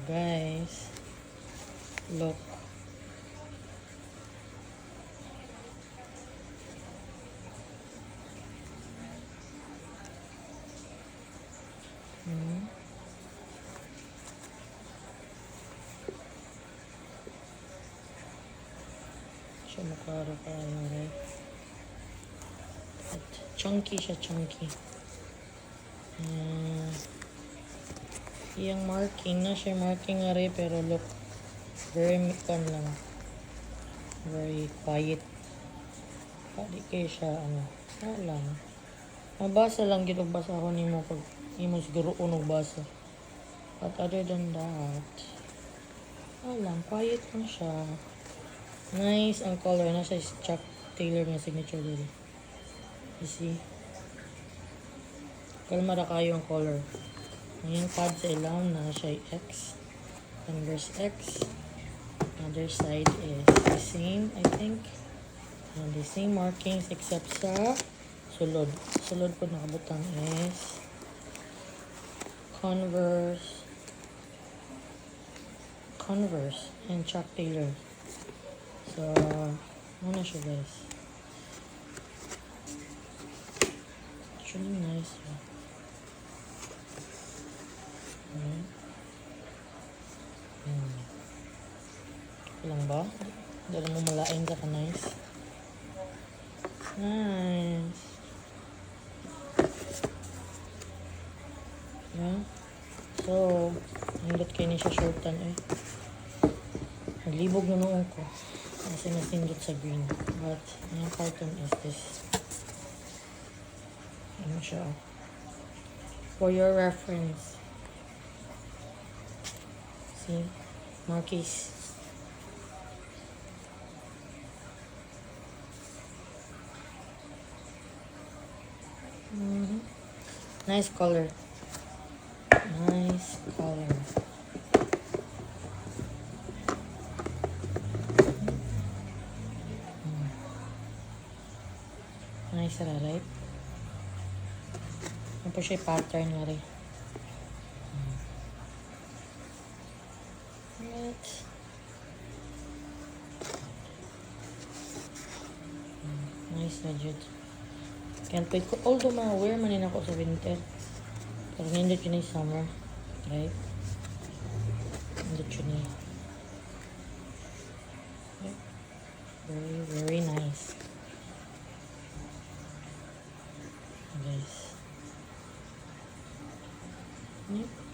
Guys, look. Siya makaro pa right? At chunky siya, chunky. Iyang marking na siya, marking nga rin, pero look, very fun lang. Very quiet. Di kayo siya, lang. Mabasa lang, ginubasa ako ni mo pag imo siguro unog basa. But other than that, lang, quiet lang siya. Nice ang color. Nasa Chuck Taylor na signature dito. You see? Kalmara kayo ang color. Ngayon pad sa ilaw na siya X. Converse X. Other side is the same, I think. And the same markings except sa sulod. Sulod po nakabutang is Converse and Chuck Taylor. So, ano siya guys? Actually nice. Lang ba? Dala mo malain ka nice. Nice. Yeah. So, nindot kayo niya siya shortan eh. Naglibog na noon ko. Kasi nasindot sa green. But, yung carton is this. Ano siya? For your reference. See? Marquise. Nice color. Nice color. Nice ra, right? Ano po siya pattern nga rin. Right. Nice na jud. Can't wait ko. Although wear manin ako sa winter. Pero nindot yun yung summer. Right? Nindot yun yung. Very, very nice. Guys. Yep.